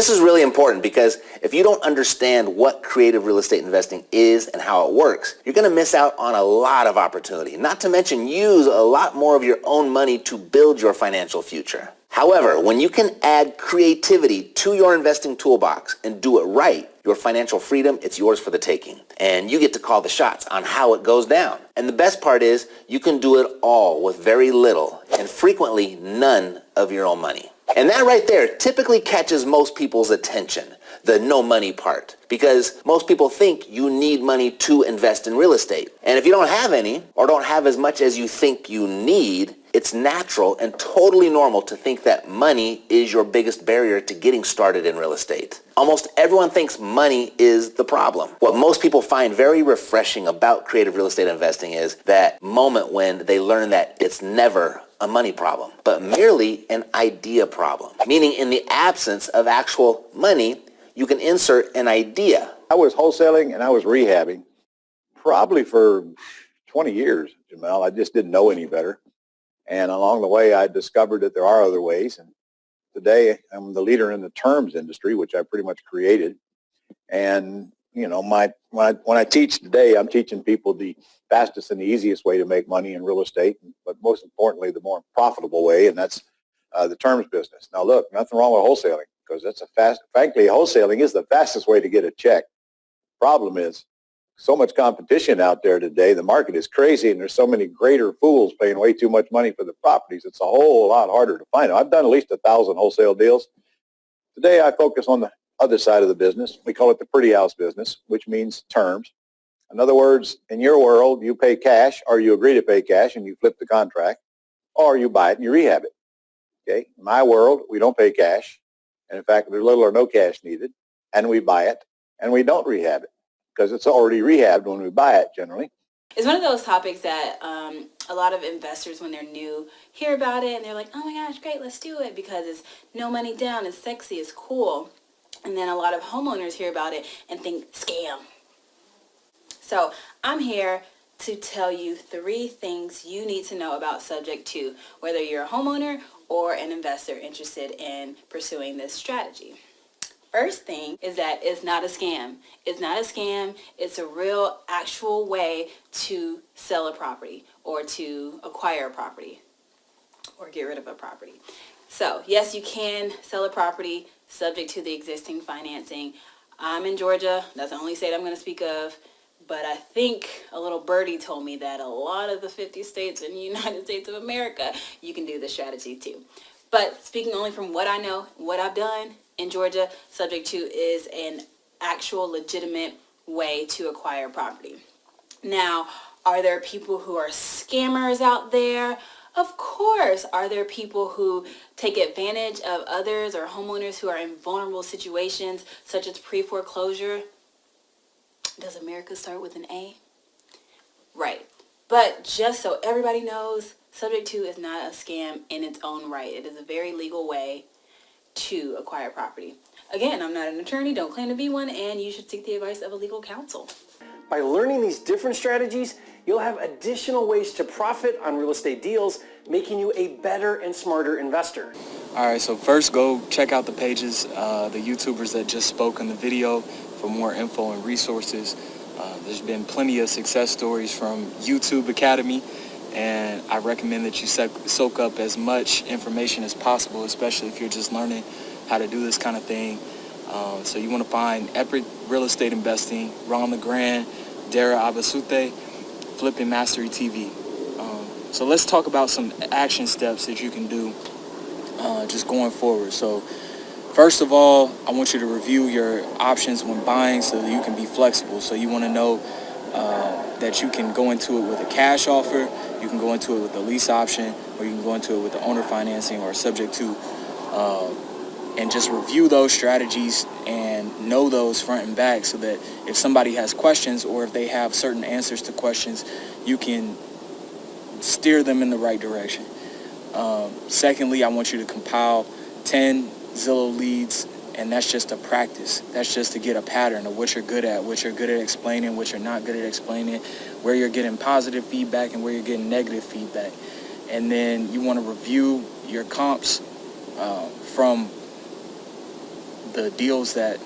this is really important because if you don't understand what creative real estate investing is and how it works, you're going to miss out on a lot of opportunity, not to mention use a lot more of your own money to build your financial future. However, when you can add creativity to your investing toolbox and do it right, your financial freedom, it's yours for the taking. And you get to call the shots on how it goes down. And the best part is you can do it all with very little and frequently none of your own money. And that right there typically catches most people's attention, the no money part, because most people think you need money to invest in real estate. And if you don't have any or don't have as much as you think you need, it's natural and totally normal to think that money is your biggest barrier to getting started in real estate. Almost everyone thinks money is the problem. What most people find very refreshing about creative real estate investing is that moment when they learn that it's never a money problem, but merely an idea problem. Meaning in the absence of actual money, you can insert an idea. I was wholesaling and I was rehabbing probably for 20 years, Jamel. I just didn't know any better. And along the way, I discovered that there are other ways. And today, I'm the leader in the terms industry, which I pretty much created. And, you know, when I teach today, I'm teaching people the fastest and the easiest way to make money in real estate, but most importantly, the more profitable way, and that's the terms business. Now, look, nothing wrong with wholesaling, because frankly, wholesaling is the fastest way to get a check. Problem is, so much competition out there today. The market is crazy, and there's so many greater fools paying way too much money for the properties. It's a whole lot harder to find. I've done at least 1,000 wholesale deals. Today, I focus on the other side of the business. We call it the pretty house business, which means terms. In other words, in your world, you pay cash, or you agree to pay cash, and you flip the contract, or you buy it and you rehab it. Okay? In my world, we don't pay cash, and in fact, there's little or no cash needed, and we buy it, and we don't rehab it, because it's already rehabbed when we buy it, generally. It's one of those topics that a lot of investors, when they're new, hear about it, and they're like, oh my gosh, great, let's do it, because it's no money down, it's sexy, it's cool. And then a lot of homeowners hear about it and think, scam. So I'm here to tell you 3 things you need to know about Subject 2, whether you're a homeowner or an investor interested in pursuing this strategy. First thing is that it's not a scam. It's not a scam. It's a real, actual way to sell a property or to acquire a property or get rid of a property. So yes, you can sell a property subject to the existing financing. I'm in Georgia. That's the only state I'm going to speak of. But I think a little birdie told me that a lot of the 50 states in the United States of America, you can do this strategy too. But speaking only from what I know, what I've done in Georgia, Subject 2 is an actual legitimate way to acquire property. Now, are there people who are scammers out there? Of course. Are there people who take advantage of others or homeowners who are in vulnerable situations, such as pre-foreclosure? Does America start with an A? Right. But just so everybody knows, Subject 2 is not a scam in its own right. It is a very legal way to acquire property. Again, I'm not an attorney, don't claim to be one, and you should seek the advice of a legal counsel. By learning these different strategies, you'll have additional ways to profit on real estate deals, making you a better and smarter investor. All right, so first go check out the pages, the YouTubers that just spoke in the video for more info and resources. There's been plenty of success stories from YouTube Academy, and I recommend that you soak up as much information as possible, especially if you're just learning how to do this kind of thing. So you want to find Epic Real Estate Investing, Ron LeGrand, Dara Abasute, Flipping Mastery TV. So let's talk about some action steps that you can do just going forward. So first of all, I want you to review your options when buying so that you can be flexible. So you want to know that you can go into it with a cash offer, you can go into it with a lease option, or you can go into it with the owner financing or subject to, and just review those strategies and know those front and back so that if somebody has questions or if they have certain answers to questions, you can steer them in the right direction. Secondly, I want you to compile 10 Zillow leads, and that's just a practice. That's just to get a pattern of what you're good at, what you're good at explaining, what you're not good at explaining, where you're getting positive feedback and where you're getting negative feedback. And then you want to review your comps from the deals that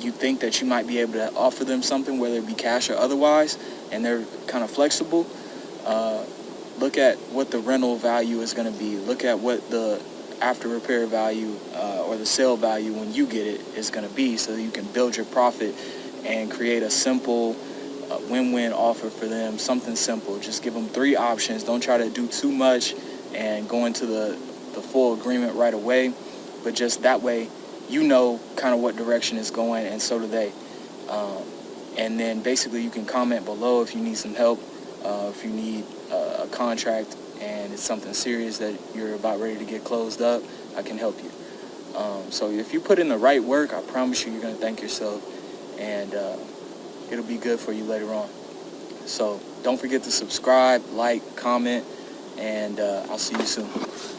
you think that you might be able to offer them something, whether it be cash or otherwise, and they're kind of flexible, look at what the rental value is going to be. Look at what the after repair value or the sale value when you get it is going to be, so that you can build your profit and create a simple win-win offer for them, something simple. Just give them 3 options. Don't try to do too much and go into the full agreement right away, but just that way you know kind of what direction it's going, and so do they. And then basically you can comment below if you need some help, if you need a contract and it's something serious that you're about ready to get closed up, I can help you. So if you put in the right work, I promise you're going to thank yourself, and it'll be good for you later on. So don't forget to subscribe, like, comment, and I'll see you soon.